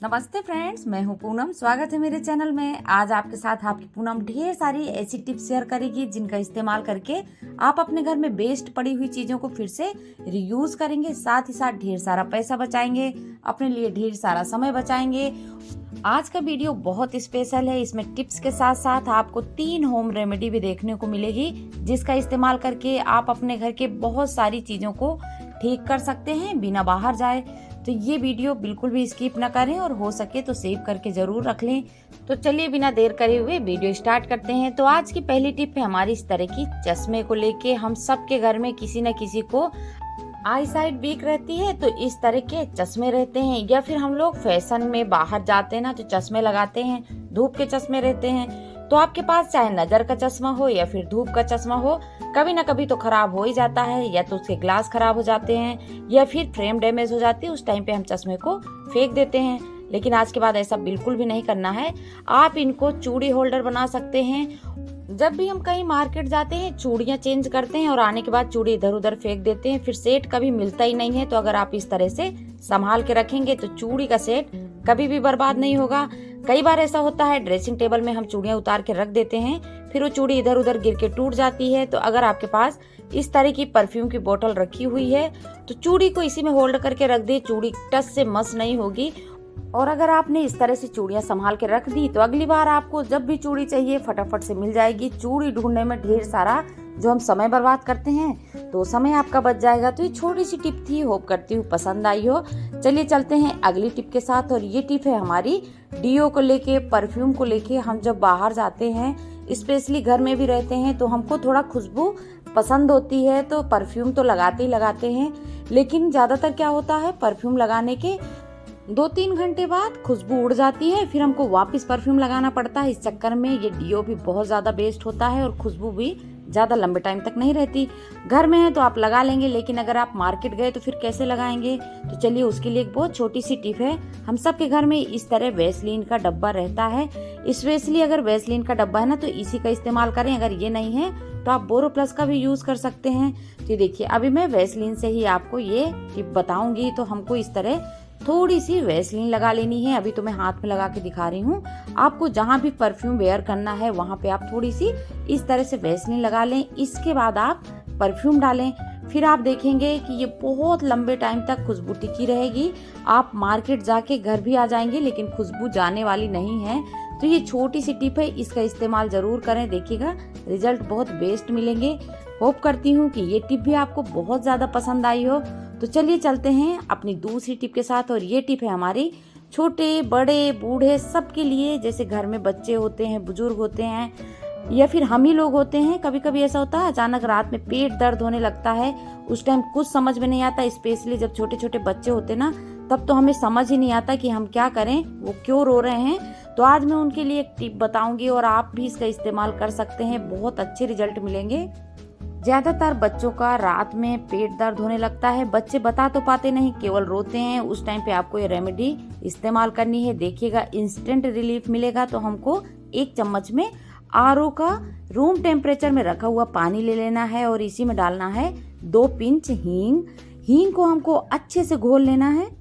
नमस्ते फ्रेंड्स, मैं हूं पूनम। स्वागत है मेरे चैनल में। आज आपके साथ आपकी पूनम ढेर सारी ऐसी टिप्स शेयर करेगी जिनका इस्तेमाल करके आप अपने घर में वेस्ट पड़ी हुई चीज़ों को फिर से रीयूज करेंगे, साथ ही साथ ढेर सारा पैसा बचाएंगे, अपने लिए ढेर सारा समय बचाएंगे। आज का वीडियो बहुत स्पेशल है। इसमें टिप्स के साथ साथ आपको 3 होम रेमेडी भी देखने को मिलेगी जिसका इस्तेमाल करके आप अपने घर के बहुत सारी चीज़ों को ठीक कर सकते हैं बिना बाहर जाए। तो ये वीडियो बिल्कुल भी स्किप ना करें और हो सके तो सेव करके जरूर रख लें। तो चलिए बिना देर करे हुए वीडियो स्टार्ट करते हैं। तो आज की पहली टिप है हमारी इस तरह की चश्मे को लेके। हम सबके घर में किसी न किसी को आई साइट वीक रहती है, तो इस तरह के चश्मे रहते हैं, या फिर हम लोग फैशन में बाहर जाते हैं ना तो चश्मे लगाते हैं, धूप के चश्मे रहते हैं। तो आपके पास चाहे नजर का चश्मा हो या फिर धूप का चश्मा हो, कभी ना कभी तो खराब हो ही जाता है, या तो उसके ग्लास खराब हो जाते हैं या फिर फ्रेम डैमेज हो जाती है। उस टाइम पे हम चश्मे को फेंक देते हैं, लेकिन आज के बाद ऐसा बिल्कुल भी नहीं करना है। आप इनको चूड़ी होल्डर बना सकते हैं। जब भी हम कहीं मार्केट जाते हैं, चूड़ियां चेंज करते हैं और आने के बाद चूड़ी इधर उधर फेंक देते हैं, फिर सेट कभी मिलता ही नहीं है। तो अगर आप इस तरह से संभाल के रखेंगे तो चूड़ी का सेट कभी भी बर्बाद नहीं होगा। कई बार ऐसा होता है, ड्रेसिंग टेबल में हम चूड़ियां उतार के रख देते हैं, फिर वो चूड़ी इधर उधर गिर के टूट जाती है। तो अगर आपके पास इस तरह की परफ्यूम की बोतल रखी हुई है तो चूड़ी को इसी में होल्ड करके रख दे, चूड़ी टच से मस नहीं होगी। और अगर आपने इस तरह से चूड़ियां संभाल के रख दी तो अगली बार आपको जब भी चूड़ी चाहिए फटाफट से मिल जाएगी। चूड़ी ढूंढने में ढेर सारा जो हम समय बर्बाद करते हैं तो समय आपका बच जाएगा। तो ये छोटी सी टिप थी, होप करती हूँ पसंद आई हो। चलिए चलते हैं अगली टिप के साथ, और ये टिप है हमारी डीओ को लेके, परफ्यूम को लेके। हम जब बाहर जाते हैं, स्पेशली घर में भी रहते हैं, तो हमको थोड़ा खुशबू पसंद होती है, तो परफ्यूम तो लगाते ही लगाते हैं। लेकिन ज्यादातर क्या होता है, परफ्यूम लगाने के 2-3 घंटे बाद खुशबू उड़ जाती है, फिर हमको वापस परफ्यूम लगाना पड़ता है। इस चक्कर में ये डीओ भी बहुत ज़्यादा वेस्ट होता है और खुशबू भी ज़्यादा लंबे टाइम तक नहीं रहती। घर में है तो आप लगा लेंगे, लेकिन अगर आप मार्केट गए तो फिर कैसे लगाएंगे। तो चलिए उसके लिए एक बहुत छोटी सी टिप है। हम सबके घर में इस तरह वैसलीन का डब्बा रहता है। स्पेशली अगर वैसलीन का डब्बा है ना तो इसी का इस्तेमाल करें। अगर ये नहीं है तो आप बोरोप्लस का भी यूज़ कर सकते हैं। तो देखिए अभी मैं वैसलीन से ही आपको ये टिप बताऊंगी। तो हमको इस तरह थोड़ी सी वैसलीन लगा लेनी है। अभी तो मैं हाथ में लगा के दिखा रही हूँ। आपको जहाँ भी परफ्यूम वेयर करना है वहाँ पे आप थोड़ी सी इस तरह से वैसलीन लगा लें। इसके बाद आप परफ्यूम डालें, फिर आप देखेंगे कि ये बहुत लंबे टाइम तक खुशबू टिकी रहेगी। आप मार्केट जाके घर भी आ जाएंगे लेकिन खुशबू जाने वाली नहीं है। तो ये छोटी सी टिप है, इसका इस्तेमाल जरूर करें, देखिएगा रिजल्ट बहुत बेस्ट मिलेंगे। होप करती हूँ कि ये टिप भी आपको बहुत ज़्यादा पसंद आई हो। तो चलिए चलते हैं अपनी दूसरी टिप के साथ, और ये टिप है हमारी छोटे बड़े बूढ़े सबके लिए। जैसे घर में बच्चे होते हैं, बुजुर्ग होते हैं, या फिर हम ही लोग होते हैं। कभी कभी ऐसा होता है अचानक रात में पेट दर्द होने लगता है, उस टाइम कुछ समझ में नहीं आता। स्पेशली जब छोटे छोटे बच्चे होते ना, तब तो हमें समझ ही नहीं आता कि हम क्या करें, वो क्यों रो रहे हैं। तो आज मैं उनके लिए एक टिप बताऊंगी और आप भी इसका इस्तेमाल कर सकते हैं, बहुत अच्छे रिजल्ट मिलेंगे। ज्यादातर बच्चों का रात में पेट दर्द होने लगता है, बच्चे बता तो पाते नहीं, केवल रोते हैं। उस टाइम पे आपको ये रेमेडी इस्तेमाल करनी है, देखिएगा इंस्टेंट रिलीफ मिलेगा। तो हमको 1 चम्मच में आरओ का रूम टेम्परेचर में रखा हुआ पानी ले लेना है, और इसी में डालना है 2 पिंच हींग। हींग को हमको अच्छे से घोल लेना है।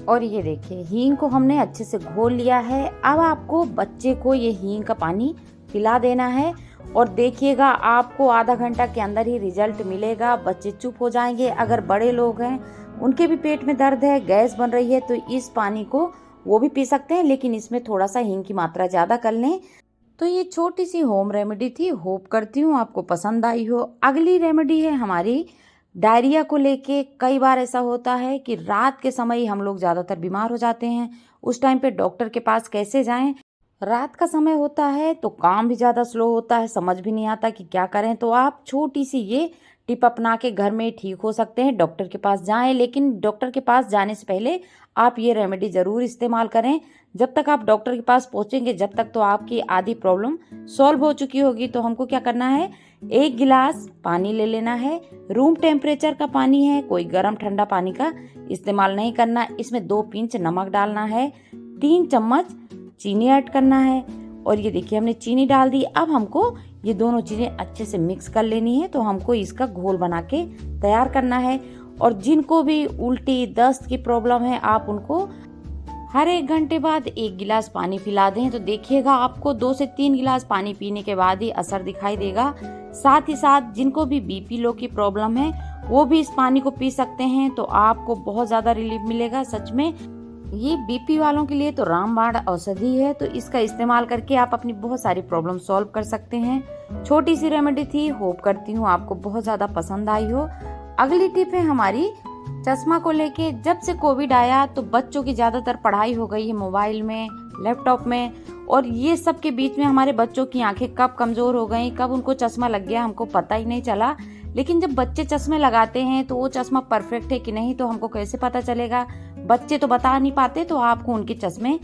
और ये देखिए हींग को हमने अच्छे से घोल लिया है। अब आपको बच्चे को ये हींग का पानी पिला देना है, और देखिएगा आपको आधा घंटा के अंदर ही रिजल्ट मिलेगा। बच्चे चुप हो जाएंगे। अगर बड़े लोग हैं, उनके भी पेट में दर्द है, गैस बन रही है, तो इस पानी को वो भी पी सकते हैं, लेकिन इसमें थोड़ा सा हींग की मात्रा ज़्यादा कर लें। तो ये छोटी सी होम रेमेडी थी, होप करती हूँ आपको पसंद आई हो। अगली रेमेडी है हमारी डायरिया को लेके। कई बार ऐसा होता है कि रात के समय ही हम लोग ज़्यादातर बीमार हो जाते हैं। उस टाइम पे डॉक्टर के पास कैसे जाएं। रात का समय होता है तो काम भी ज़्यादा स्लो होता है, समझ भी नहीं आता कि क्या करें। तो आप छोटी सी ये टिप अपना के घर में ठीक हो सकते हैं। डॉक्टर के पास जाएं, लेकिन डॉक्टर के पास जाने से पहले आप ये रेमेडी ज़रूर इस्तेमाल करें। जब तक आप डॉक्टर के पास पहुंचेंगे, जब तक तो आपकी आधी प्रॉब्लम सॉल्व हो चुकी होगी। तो हमको क्या करना है, 1 गिलास पानी ले लेना है। रूम टेम्परेचर का पानी है, कोई गर्म ठंडा पानी का इस्तेमाल नहीं करना। इसमें 2 पिंच नमक डालना है, 3 चम्मच चीनी ऐड करना है, और ये देखिए हमने चीनी डाल दी। अब हमको ये दोनों चीज़ें अच्छे से मिक्स कर लेनी है। तो हमको इसका घोल बना के तैयार करना है। और जिनको भी उल्टी दस्त की प्रॉब्लम है, आप उनको हर 1 घंटे बाद 1 गिलास पानी पिला दें। तो देखिएगा आपको 2 से 3 गिलास पानी पीने के बाद ही असर दिखाई देगा। साथ ही साथ जिनको भी बीपी लो की प्रॉब्लम है, वो भी इस पानी को पी सकते हैं। तो आपको बहुत ज़्यादा रिलीफ मिलेगा। सच में ये बीपी वालों के लिए तो रामबाण औषधि है। तो इसका इस्तेमाल करके आप अपनी बहुत सारी प्रॉब्लम सॉल्व कर सकते हैं। छोटी सी रेमेडी थी, होप करती हूँ आपको बहुत ज़्यादा पसंद आई हो। अगली टिप है हमारी चश्मा को लेके। जब से कोविड आया तो बच्चों की ज़्यादातर पढ़ाई हो गई है मोबाइल में, लैपटॉप में, और ये सब के बीच में हमारे बच्चों की आंखें कब कमज़ोर हो गई, कब उनको चश्मा लग गया, हमको पता ही नहीं चला। लेकिन जब बच्चे चश्मे लगाते हैं तो वो चश्मा परफेक्ट है कि नहीं, तो हमको कैसे पता चलेगा? बच्चे तो बता नहीं पाते। तो आपको उनके चश्मे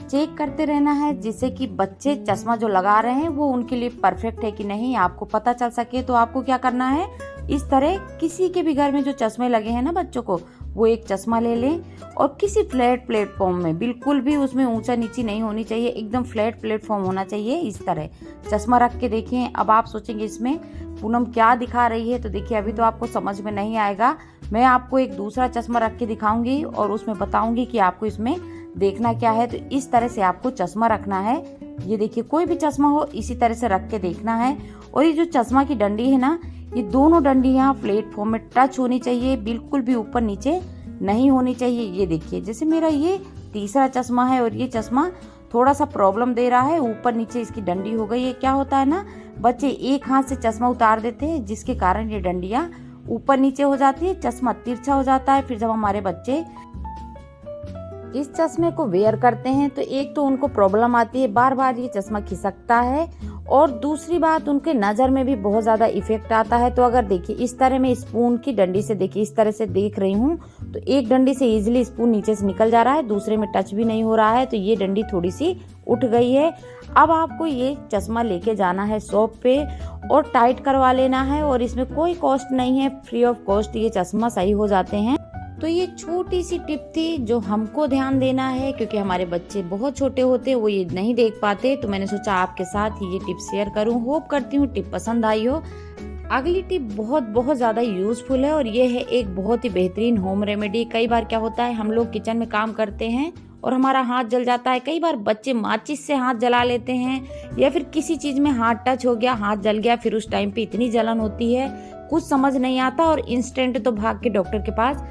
चेक करते रहना है, जिससे कि बच्चे चश्मा जो लगा रहे हैं वो उनके लिए परफेक्ट है कि नहीं, आपको पता चल सके। तो आपको क्या करना है, इस तरह किसी के भी घर में जो चश्मे लगे हैं ना बच्चों को, वो एक चश्मा ले लें और किसी फ्लैट प्लेटफॉर्म में, बिल्कुल भी उसमें ऊंचा नीची नहीं होनी चाहिए, एकदम फ्लैट प्लेटफॉर्म होना चाहिए, इस तरह चश्मा रख के देखें। अब आप सोचेंगे इसमें पूनम क्या दिखा रही है, तो देखिए अभी तो आपको समझ में नहीं आएगा। मैं आपको एक दूसरा चश्मा रख के दिखाऊंगी और उसमें बताऊंगी कि आपको इसमें देखना क्या है। तो इस तरह से आपको चश्मा रखना है। ये देखिए कोई भी चश्मा हो इसी तरह से रख के देखना है। और ये जो चश्मा की डंडी है ना, ये दोनों डंडी यहाँ प्लेटफॉर्म में टच होनी चाहिए, बिल्कुल भी ऊपर नीचे नहीं होनी चाहिए। ये देखिए जैसे मेरा ये तीसरा चश्मा है और ये चश्मा थोड़ा सा प्रॉब्लम दे रहा है, ऊपर नीचे इसकी डंडी हो गई है। क्या होता है ना, बच्चे एक हाथ से चश्मा उतार देते हैं, जिसके कारण ये डंडियाँ ऊपर नीचे हो जाती है, चश्मा तिरछा हो जाता है। फिर जब हमारे बच्चे इस चश्मे को वेयर करते हैं तो एक तो उनको प्रॉब्लम आती है, बार बार ये चश्मा खिसकता है, और दूसरी बात उनके नज़र में भी बहुत ज़्यादा इफेक्ट आता है। तो अगर देखिए इस तरह मैं स्पून की डंडी से, देखिए इस तरह से देख रही हूँ, तो एक डंडी से इजीली स्पून नीचे से निकल जा रहा है, दूसरे में टच भी नहीं हो रहा है। तो ये डंडी थोड़ी सी उठ गई है। अब आपको ये चश्मा लेके जाना है शॉप पे और टाइट करवा लेना है, और इसमें कोई कॉस्ट नहीं है, फ्री ऑफ कॉस्ट ये चश्मा सही हो जाते हैं। तो ये छोटी सी टिप थी जो हमको ध्यान देना है, क्योंकि हमारे बच्चे बहुत छोटे होते हैं, वो ये नहीं देख पाते। तो मैंने सोचा आपके साथ ही ये टिप शेयर करूं। होप करती हूँ टिप पसंद आई हो। अगली टिप बहुत ज़्यादा यूजफुल है और ये है एक बहुत ही बेहतरीन होम रेमेडी। कई बार क्या होता है, हम लोग किचन में काम करते हैं और हमारा हाथ जल जाता है। कई बार बच्चे माचिस से हाथ जला लेते हैं, या फिर किसी चीज़ में हाथ टच हो गया, हाथ जल गया, फिर उस टाइम पे इतनी जलन होती है, कुछ समझ नहीं आता और इंस्टेंट तो भाग के डॉक्टर के पास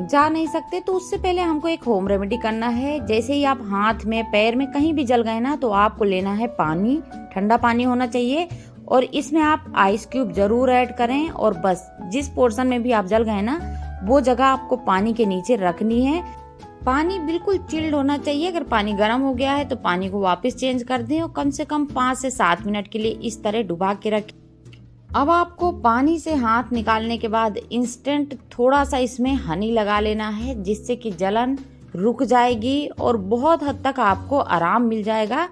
जा नहीं सकते। तो उससे पहले हमको एक होम रेमेडी करना है। जैसे ही आप हाथ में, पैर में कहीं भी जल गए ना, तो आपको लेना है पानी, ठंडा पानी होना चाहिए, और इसमें आप आइस क्यूब जरूर ऐड करें। और बस जिस पोर्शन में भी आप जल गए ना, वो जगह आपको पानी के नीचे रखनी है। पानी बिल्कुल चिल्ड होना चाहिए। अगर पानी गर्म हो गया है तो पानी को वापस चेंज कर दें और कम से कम 5 से 7 मिनट के लिए इस तरह डुबा के रखें। अब आपको पानी से हाथ निकालने के बाद इंस्टेंट थोड़ा सा इसमें हनी लगा लेना है, जिससे कि जलन रुक जाएगी और बहुत हद तक आपको आराम मिल जाएगा।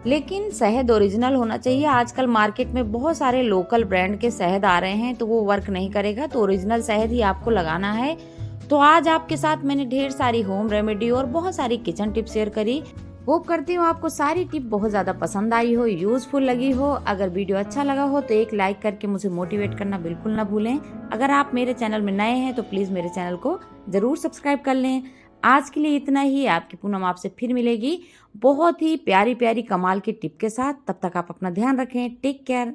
लेकिन शहद ओरिजिनल होना चाहिए। आजकल मार्केट में बहुत सारे लोकल ब्रांड के शहद आ रहे हैं, तो वो वर्क नहीं करेगा। तो ओरिजिनल शहद ही आपको लगाना है। तो आज आपके साथ मैंने ढेर सारी होम रेमेडी और बहुत सारी किचन टिप्स शेयर करी। होप करती हूँ आपको सारी टिप बहुत ज़्यादा पसंद आई हो, यूजफुल लगी हो। अगर वीडियो अच्छा लगा हो तो एक लाइक करके मुझे मोटिवेट करना बिल्कुल ना भूलें। अगर आप मेरे चैनल में नए हैं तो प्लीज़ मेरे चैनल को ज़रूर सब्सक्राइब कर लें। आज के लिए इतना ही। आपकी पूनम आपसे फिर मिलेगी बहुत ही प्यारी प्यारी कमाल की टिप के साथ। तब तक आप अपना ध्यान रखें। Take care.